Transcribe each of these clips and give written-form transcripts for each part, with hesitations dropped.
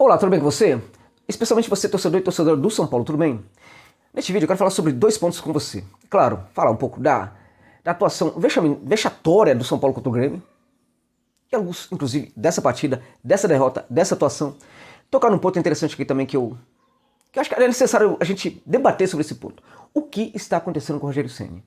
Olá, tudo bem com você? Especialmente você, torcedor e torcedora do São Paulo, tudo bem? Neste vídeo eu quero falar sobre dois pontos com você. Claro, falar um pouco da atuação vexatória do São Paulo contra o Grêmio, e alguns, inclusive, dessa partida, dessa derrota, dessa atuação. Tocar num ponto interessante aqui também que eu acho que é necessário a gente debater sobre esse ponto. O que está acontecendo com o Rogério Ceni?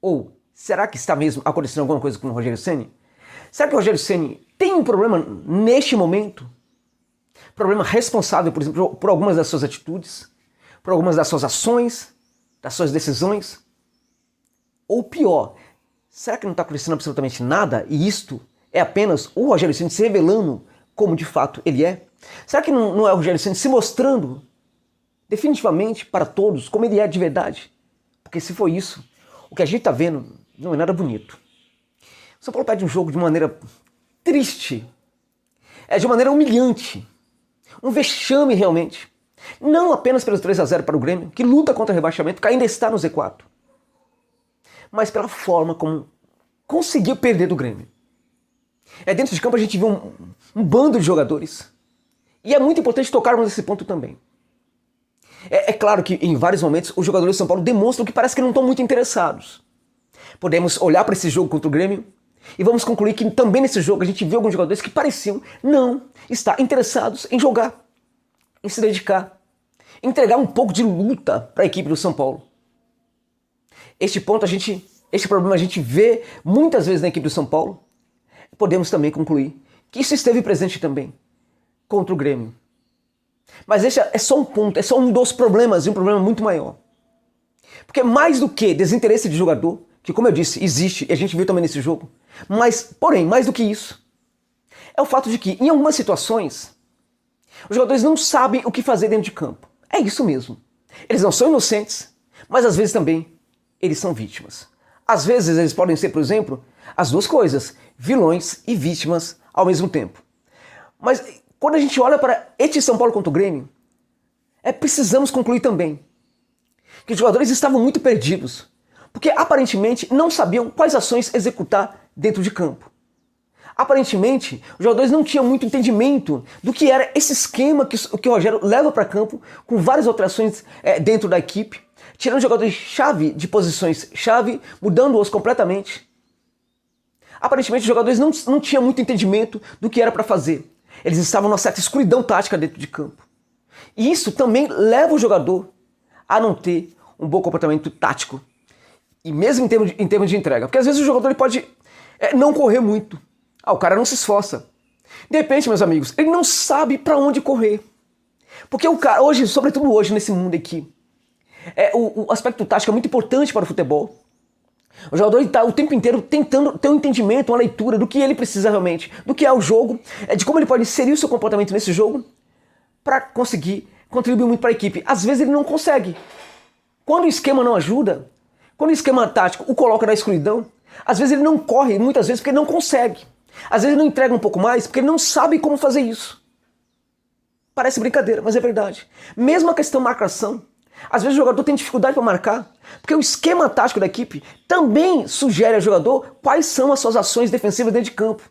Ou será que está mesmo acontecendo alguma coisa com o Rogério Ceni? Será que o Rogério Ceni tem um problema neste momento? Problema responsável, por exemplo, por algumas das suas atitudes, por algumas das suas ações, das suas decisões? Ou pior, será que não está acontecendo absolutamente nada e isto é apenas o Rogério Ceni se revelando como de fato ele é? Será que não é o Rogério Ceni se mostrando definitivamente para todos como ele é de verdade? Porque se for isso, o que a gente está vendo não é nada bonito. O São Paulo perde um jogo de maneira triste, de maneira humilhante, um vexame realmente. Não apenas pelos 3-0 para o Grêmio, que luta contra o rebaixamento, que ainda está no Z4, mas pela forma como conseguiu perder do Grêmio. Dentro de campo a gente viu um bando de jogadores. E é muito importante tocarmos nesse ponto também. É claro que em vários momentos os jogadores de São Paulo demonstram que parece que não estão muito interessados. Podemos olhar para esse jogo contra o Grêmio e vamos concluir que também nesse jogo a gente viu alguns jogadores que pareciam não estar interessados em jogar, em se dedicar, entregar um pouco de luta para a equipe do São Paulo. Este problema a gente vê muitas vezes na equipe do São Paulo. Podemos também concluir que isso esteve presente também contra o Grêmio. Mas esse é só um ponto, é só um dos problemas e um problema muito maior. Porque mais do que desinteresse de jogador, que como eu disse, existe, e a gente viu também nesse jogo, mas, porém, mais do que isso, é o fato de que, em algumas situações, os jogadores não sabem o que fazer dentro de campo. É isso mesmo. Eles não são inocentes, mas às vezes também eles são vítimas. Às vezes eles podem ser, por exemplo, as duas coisas, vilões e vítimas ao mesmo tempo. Mas quando a gente olha para este São Paulo contra o Grêmio, precisamos concluir também que os jogadores estavam muito perdidos, porque aparentemente não sabiam quais ações executar dentro de campo. Aparentemente, os jogadores não tinham muito entendimento do que era esse esquema que o Rogério leva para campo, com várias alterações dentro da equipe, tirando jogadores-chave de posições-chave, mudando-os completamente. Aparentemente, os jogadores não tinham muito entendimento do que era para fazer. Eles estavam numa certa escuridão tática dentro de campo. E isso também leva o jogador a não ter um bom comportamento tático. E mesmo em termos de entrega. Porque às vezes o jogador ele pode não correr muito. O cara não se esforça. De repente, meus amigos, ele não sabe para onde correr. Porque o cara, hoje, sobretudo hoje, nesse mundo aqui, o aspecto tático é muito importante para o futebol. O jogador está o tempo inteiro tentando ter um entendimento, uma leitura do que ele precisa realmente, do que é o jogo, de como ele pode inserir o seu comportamento nesse jogo para conseguir contribuir muito para a equipe. Às vezes ele não consegue. Quando o esquema não ajuda, quando o esquema tático o coloca na escuridão, às vezes ele não corre, muitas vezes porque ele não consegue. Às vezes ele não entrega um pouco mais porque ele não sabe como fazer isso. Parece brincadeira, mas é verdade. Mesmo a questão marcação, às vezes o jogador tem dificuldade para marcar, porque o esquema tático da equipe também sugere ao jogador quais são as suas ações defensivas dentro de campo.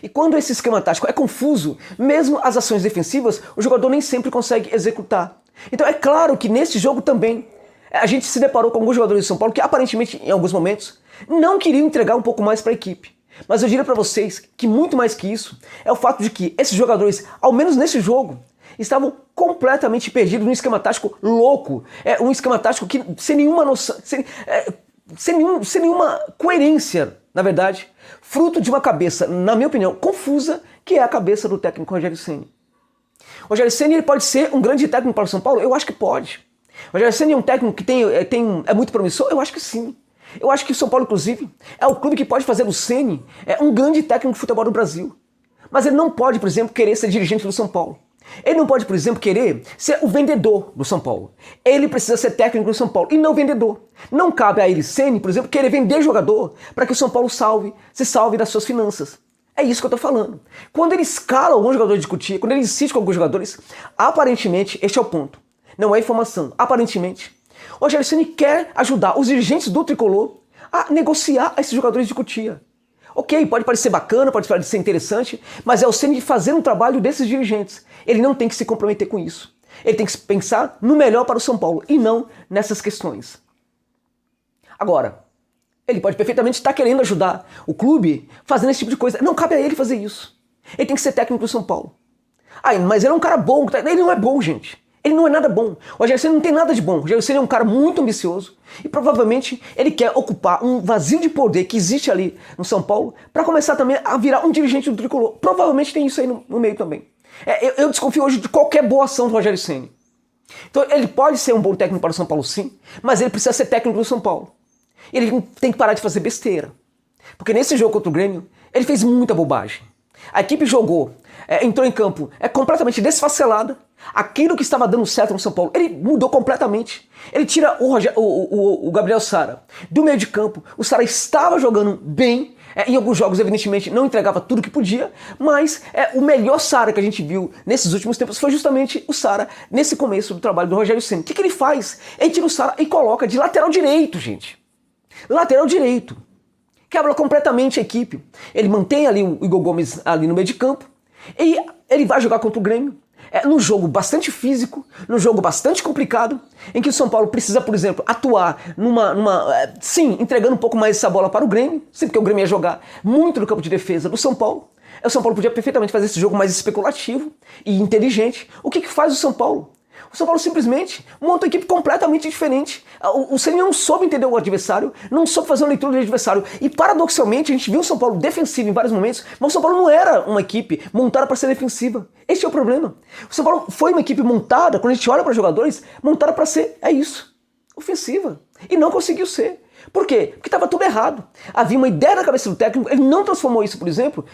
E quando esse esquema tático é confuso, mesmo as ações defensivas, o jogador nem sempre consegue executar. Então é claro que nesse jogo também, a gente se deparou com alguns jogadores de São Paulo que aparentemente, em alguns momentos, não queriam entregar um pouco mais para a equipe. Mas eu diria para vocês que muito mais que isso, é o fato de que esses jogadores, ao menos nesse jogo, estavam completamente perdidos num esquema tático louco. Um esquema tático que sem nenhuma noção, sem nenhuma coerência, na verdade, fruto de uma cabeça, na minha opinião, confusa, que é a cabeça do técnico Rogério Ceni. O Rogério Ceni ele pode ser um grande técnico para o São Paulo? Eu acho que pode. O Rogério Ceni é um técnico que é muito promissor? Eu acho que sim. Eu acho que o São Paulo, inclusive, é o clube que pode fazer do Ceni um grande técnico de futebol no Brasil. Mas ele não pode, por exemplo, querer ser dirigente do São Paulo. Ele não pode, por exemplo, querer ser o vendedor do São Paulo. Ele precisa ser técnico do São Paulo e não vendedor. Não cabe a ele, Ceni, por exemplo, querer vender jogador para que o São Paulo se salve das suas finanças. É isso que eu estou falando. Quando ele escala alguns jogadores de Cotia, quando ele insiste com alguns jogadores, aparentemente, este é o ponto. Não é informação. Aparentemente, o Rogério Ceni quer ajudar os dirigentes do Tricolor a negociar esses jogadores de Cotia. Ok, pode parecer bacana, pode parecer interessante, mas é o Ceni de fazer um trabalho desses dirigentes. Ele não tem que se comprometer com isso. Ele tem que pensar no melhor para o São Paulo e não nessas questões. Agora, ele pode perfeitamente estar querendo ajudar o clube fazendo esse tipo de coisa. Não cabe a ele fazer isso. Ele tem que ser técnico do São Paulo. Mas ele é um cara bom. Ele não é bom, gente. Ele não é nada bom. O Rogério Ceni não tem nada de bom. O Rogério Ceni é um cara muito ambicioso e provavelmente ele quer ocupar um vazio de poder que existe ali no São Paulo para começar também a virar um dirigente do Tricolor. Provavelmente tem isso aí no meio também. Eu desconfio hoje de qualquer boa ação do Rogério Ceni. Então ele pode ser um bom técnico para o São Paulo, sim, mas ele precisa ser técnico do São Paulo. Ele tem que parar de fazer besteira. Porque nesse jogo contra o Grêmio, ele fez muita bobagem. A equipe jogou, entrou em campo completamente desfacelada. Aquilo que estava dando certo no São Paulo, ele mudou completamente. Ele tira o Gabriel Sara do meio de campo. O Sara estava jogando bem. Em alguns jogos, evidentemente, não entregava tudo que podia, mas o melhor Sara que a gente viu nesses últimos tempos foi justamente o Sara nesse começo do trabalho do Rogério Ceni. O que ele faz? Ele tira o Sara e coloca de lateral direito, gente. Lateral direito. Quebra completamente a equipe. Ele mantém ali o Igor Gomes ali no meio de campo e ele vai jogar contra o Grêmio. Num jogo bastante físico, num jogo bastante complicado, em que o São Paulo precisa, por exemplo, atuar sim, entregando um pouco mais essa bola para o Grêmio, sim, porque o Grêmio ia jogar muito no campo de defesa do São Paulo. O São Paulo podia perfeitamente fazer esse jogo mais especulativo e inteligente. O que faz o São Paulo? O São Paulo simplesmente monta uma equipe completamente diferente. O Ceni não soube entender o adversário, não soube fazer uma leitura do adversário. E paradoxalmente, a gente viu o São Paulo defensivo em vários momentos, mas o São Paulo não era uma equipe montada para ser defensiva. Esse é o problema. O São Paulo foi uma equipe montada, quando a gente olha para os jogadores, montada para ser, ofensiva. E não conseguiu ser. Por quê? Porque estava tudo errado. Havia uma ideia na cabeça do técnico, ele não transformou isso, por exemplo,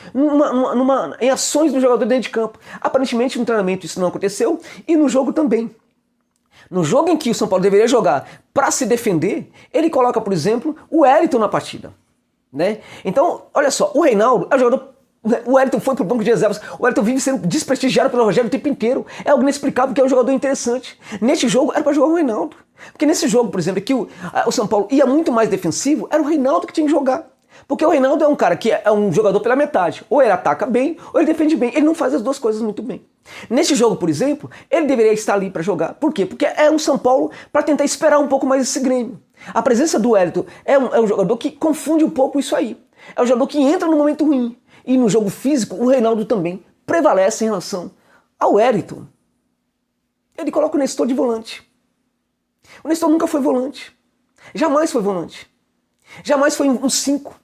em ações do jogador dentro de campo. Aparentemente no treinamento isso não aconteceu e no jogo também. No jogo em que o São Paulo deveria jogar para se defender, ele coloca, por exemplo, o Wellington na partida. Né? Então, olha só, o Reinaldo é o jogador. O Wellington foi pro banco de reservas. O Wellington vive sendo desprestigiado pelo Rogério o tempo inteiro. É algo inexplicável porque é um jogador interessante. Neste jogo era para jogar o Reinaldo. Porque nesse jogo, por exemplo, que o São Paulo ia muito mais defensivo, era o Reinaldo que tinha que jogar. Porque o Reinaldo é um cara que é um jogador pela metade. Ou ele ataca bem, ou ele defende bem. Ele não faz as duas coisas muito bem. Nesse jogo, por exemplo, ele deveria estar ali para jogar. Por quê? Porque é um São Paulo para tentar esperar um pouco mais esse Grêmio. A presença do Wellington é um jogador que confunde um pouco isso aí. É um jogador que entra no momento ruim. E no jogo físico, o Reinaldo também prevalece em relação ao Wellington. Ele coloca o Nestor de volante. O Nestor nunca foi volante. Jamais foi volante. Jamais foi um 5.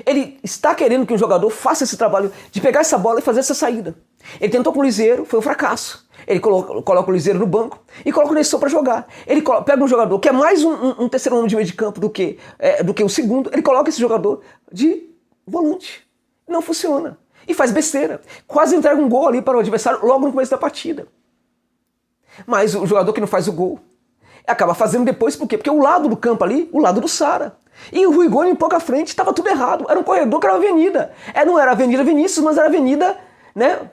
Ele está querendo que um jogador faça esse trabalho de pegar essa bola e fazer essa saída. Ele tentou com o Liseiro, foi um fracasso. Ele coloca o Liseiro no banco e coloca o Nestor para jogar. Ele pega um jogador que é mais um terceiro homem de meio de campo do que o segundo, ele coloca esse jogador de volante. Não funciona. E faz besteira. Quase entrega um gol ali para o adversário logo no começo da partida. Mas o jogador que não faz o gol acaba fazendo depois, por quê? Porque o lado do campo ali, o lado do Sara. E o Rui Goni um pouco à frente, estava tudo errado. Era um corredor que era uma avenida. Não era a Avenida Vinícius, mas era a avenida, né,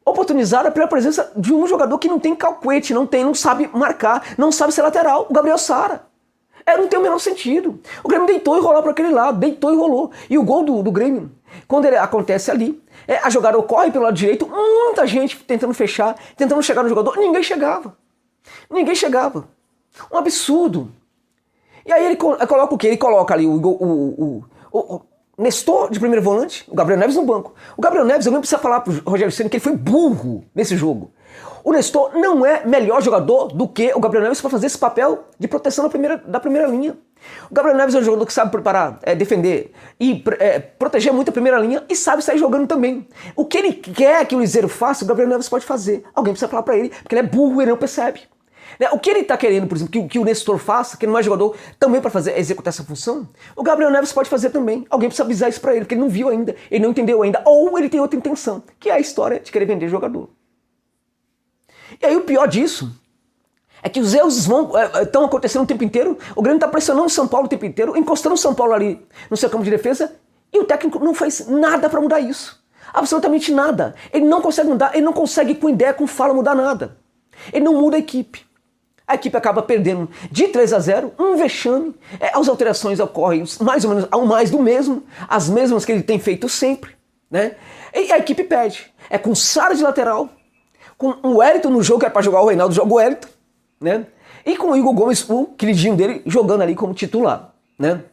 oportunizada pela presença de um jogador que não tem calcuete, não sabe marcar, não sabe ser lateral, o Gabriel Sara. Não tem o menor sentido. O Grêmio deitou e rolou para aquele lado, deitou e rolou. E o gol do Grêmio, quando ele acontece ali, a jogada ocorre pelo lado direito, muita gente tentando fechar, tentando chegar no jogador, ninguém chegava. Ninguém chegava. Um absurdo. E aí ele coloca o quê? Ele coloca ali o Nestor de primeiro volante, o Gabriel Neves no banco. O Gabriel Neves, eu nem preciso falar pro Rogério Ceni que ele foi burro nesse jogo. O Nestor não é melhor jogador do que o Gabriel Neves para fazer esse papel de proteção da primeira linha. O Gabriel Neves é um jogador que sabe preparar, defender e proteger muito a primeira linha e sabe sair jogando também. O que ele quer que o Liseiro faça, o Gabriel Neves pode fazer. Alguém precisa falar para ele, porque ele é burro e ele não percebe. O que ele está querendo, por exemplo, que o Nestor faça, que não é jogador também para executar essa função, o Gabriel Neves pode fazer também. Alguém precisa avisar isso para ele, porque ele não viu ainda, ele não entendeu ainda, ou ele tem outra intenção, que é a história de querer vender jogador. E aí o pior disso é que os erros estão acontecendo o tempo inteiro, o Grêmio está pressionando o São Paulo o tempo inteiro, encostando o São Paulo ali no seu campo de defesa, e o técnico não faz nada para mudar isso. Absolutamente nada. Ele não consegue mudar, ele não consegue com ideia, com fala, mudar nada. Ele não muda a equipe. A equipe acaba perdendo de 3-0, um vexame. As alterações ocorrem mais ou menos ao mais do mesmo, as mesmas que ele tem feito sempre, né? E a equipe perde. É com Sara de lateral, com o Wellington no jogo, que era para jogar o Reinaldo, joga o Wellington, né? E com o Igor Gomes, o queridinho dele, jogando ali como titular, né?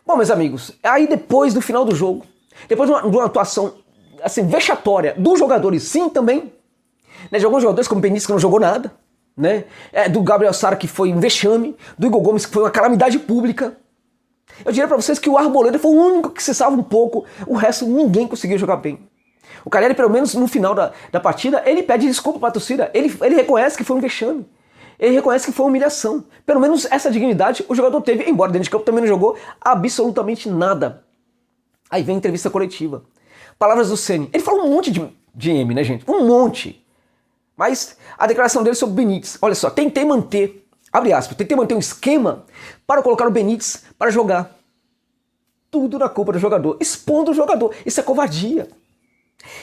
Bom, meus amigos, aí depois do final do jogo, depois de uma atuação assim, vexatória dos jogadores, sim, também, né, de alguns jogadores como o Benítez, que não jogou nada, né, do Gabriel Sara, que foi um vexame, do Igor Gomes, que foi uma calamidade pública. Eu diria para vocês que o Arboleda foi o único que se salva um pouco, o resto ninguém conseguiu jogar bem. O Caleri, pelo menos no final da partida, ele pede desculpa para a torcida, ele reconhece que foi um vexame. Ele reconhece que foi uma humilhação. Pelo menos essa dignidade o jogador teve, embora dentro de campo também não jogou absolutamente nada. Aí vem a entrevista coletiva. Palavras do Ceni. Ele falou um monte de M, né, gente? Um monte. Mas a declaração dele sobre o Benítez. Olha só, tentei manter, abre aspas, tentei manter um esquema para colocar o Benítez para jogar. Tudo na culpa do jogador. Expondo o jogador. Isso é covardia.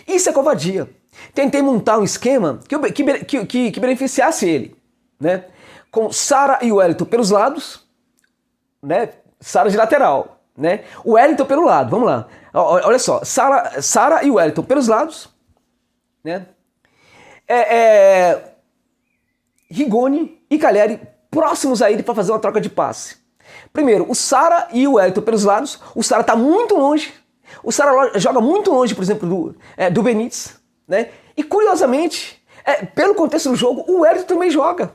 Isso é covardia. Tentei montar um esquema que beneficiasse ele, né? Com Sara e o Wellington pelos lados, né? Sara de lateral, né? O Wellington pelo lado, vamos lá. Olha só, Sara e o Wellington pelos lados, né? Rigoni e Caleri próximos a ele para fazer uma troca de passe. Primeiro, o Sara e o Wellington pelos lados. O Sara está muito longe. O Sara joga muito longe, por exemplo, do Benítez, né? E curiosamente, pelo contexto do jogo, o Wellington também joga.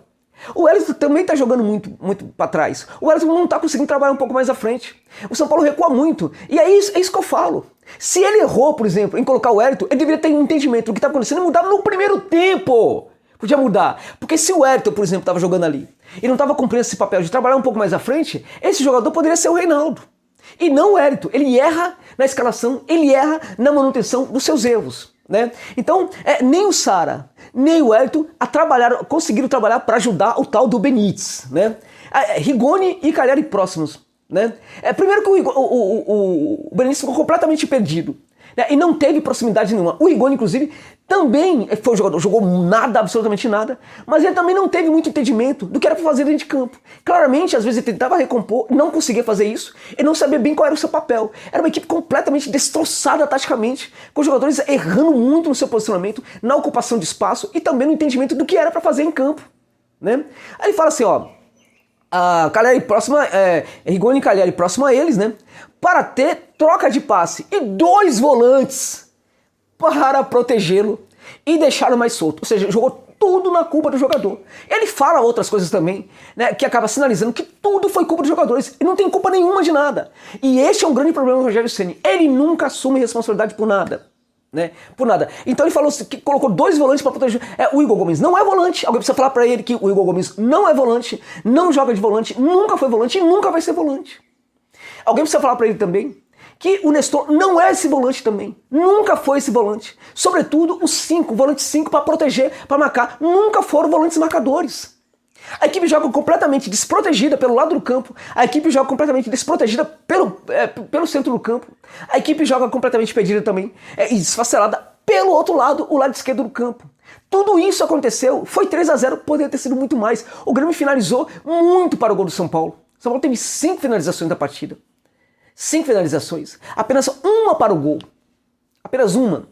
O Wellington também está jogando muito para trás. O Wellington não está conseguindo trabalhar um pouco mais à frente. O São Paulo recua muito. E é isso que eu falo. Se ele errou, por exemplo, em colocar o Wellington, ele deveria ter um entendimento do que estava acontecendo e mudar no primeiro tempo. Podia mudar. Porque se o Wellington, por exemplo, estava jogando ali e não estava cumprindo esse papel de trabalhar um pouco mais à frente, esse jogador poderia ser o Reinaldo. E não o Wellington. Ele erra na escalação, ele erra na manutenção dos seus erros, né? Então, nem o Sara, nem o Wellington conseguiram trabalhar para ajudar o tal do Benítez, né? Rigoni e Caleri próximos, né? Primeiro que o Benítez ficou completamente perdido, né? E não teve proximidade nenhuma. O Rigoni, inclusive, também foi um jogador, jogou nada, absolutamente nada, mas ele também não teve muito entendimento do que era para fazer dentro de campo. Claramente, às vezes ele tentava recompor, não conseguia fazer isso, e não sabia bem qual era o seu papel. Era uma equipe completamente destroçada taticamente, com os jogadores errando muito no seu posicionamento, na ocupação de espaço e também no entendimento do que era para fazer em campo, né? Aí ele fala assim, ó, Caleri próxima, Rigoni e Caleri próximo a eles, né? Para ter troca de passe e 2 volantes para protegê-lo e deixá-lo mais solto. Ou seja, jogou tudo na culpa do jogador. Ele fala outras coisas também, né, que acaba sinalizando que tudo foi culpa dos jogadores e não tem culpa nenhuma de nada. E esse é um grande problema do Rogério Ceni. Ele nunca assume responsabilidade por nada. Né? Por nada. Então ele falou que colocou 2 volantes para proteger. O Igor Gomes não é volante. Alguém precisa falar para ele que o Igor Gomes não é volante, não joga de volante, nunca foi volante e nunca vai ser volante. Alguém precisa falar para ele também que o Nestor não é esse volante também. Nunca foi esse volante. Sobretudo os 5, volante 5 para proteger, para marcar. Nunca foram volantes marcadores. A equipe joga completamente desprotegida pelo lado do campo. A equipe joga completamente desprotegida pelo centro do campo. A equipe joga completamente perdida também e desfacelada pelo outro lado, o lado esquerdo do campo. Tudo isso aconteceu. Foi 3-0, poderia ter sido muito mais. O Grêmio finalizou muito para o gol do São Paulo. O São Paulo teve 5 finalizações da partida. 5 finalizações. Apenas uma para o gol. Apenas uma.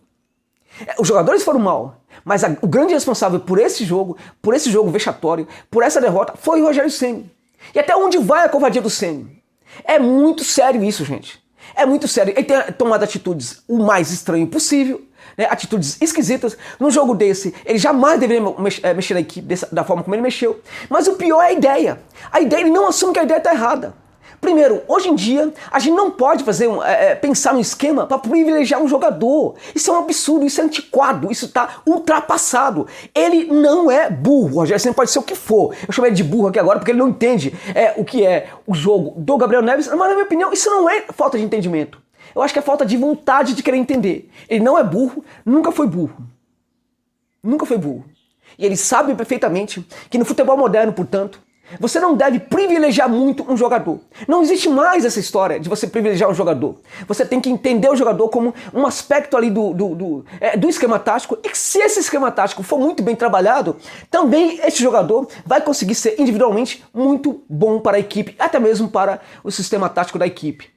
Os jogadores foram mal, mas o grande responsável por esse jogo vexatório, por essa derrota, foi o Rogério Ceni. E até onde vai a covardia do Ceni? É muito sério isso, gente. É muito sério. Ele tem tomado atitudes o mais estranho possível, né? Atitudes esquisitas. Num jogo desse, ele jamais deveria mexer na equipe da forma como ele mexeu. Mas o pior é a ideia. A ideia, ele não assume que a ideia está errada. Primeiro, hoje em dia, a gente não pode pensar no esquema para privilegiar um jogador. Isso é um absurdo, isso é antiquado, isso está ultrapassado. Ele não é burro, o Rogério Ceni pode ser o que for. Eu chamo ele de burro aqui agora porque ele não entende o que é o jogo do Gabriel Neves, mas na minha opinião isso não é falta de entendimento. Eu acho que é falta de vontade de querer entender. Ele não é burro, nunca foi burro. Nunca foi burro. E ele sabe perfeitamente que no futebol moderno, portanto, Você não deve privilegiar muito um jogador. Não existe mais essa história de você privilegiar um jogador. Você tem que entender o jogador como um aspecto ali do esquema tático, e que se esse esquema tático for muito bem trabalhado, também esse jogador vai conseguir ser individualmente muito bom para a equipe, até mesmo para o sistema tático da equipe.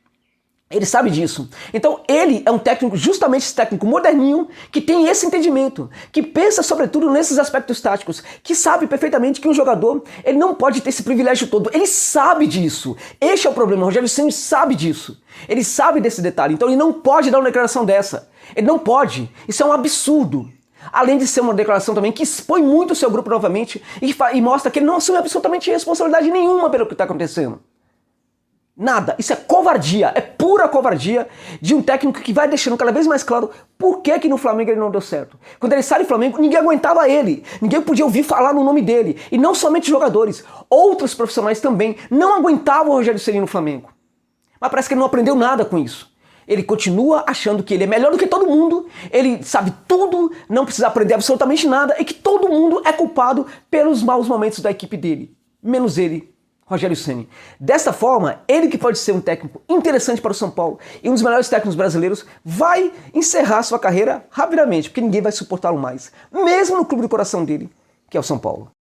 Ele sabe disso. Então ele é um técnico, justamente esse técnico moderninho, que tem esse entendimento, que pensa sobretudo nesses aspectos táticos, que sabe perfeitamente que um jogador, ele não pode ter esse privilégio todo. Ele sabe disso. Este é o problema. O Rogério Ceni sabe disso. Ele sabe desse detalhe. Então ele não pode dar uma declaração dessa. Ele não pode. Isso é um absurdo. Além de ser uma declaração também que expõe muito o seu grupo novamente e mostra que ele não assume absolutamente responsabilidade nenhuma pelo que está acontecendo. Nada. Isso é covardia, é pura covardia de um técnico que vai deixando cada vez mais claro por que no Flamengo ele não deu certo. Quando ele sai do Flamengo, ninguém aguentava ele, ninguém podia ouvir falar no nome dele. E não somente jogadores, outros profissionais também não aguentavam o Rogério Ceni no Flamengo. Mas parece que ele não aprendeu nada com isso. Ele continua achando que ele é melhor do que todo mundo, ele sabe tudo, não precisa aprender absolutamente nada e que todo mundo é culpado pelos maus momentos da equipe dele, menos ele, Rogério Ceni. Desta forma, ele que pode ser um técnico interessante para o São Paulo e um dos melhores técnicos brasileiros, vai encerrar sua carreira rapidamente, porque ninguém vai suportá-lo mais, mesmo no clube do coração dele, que é o São Paulo.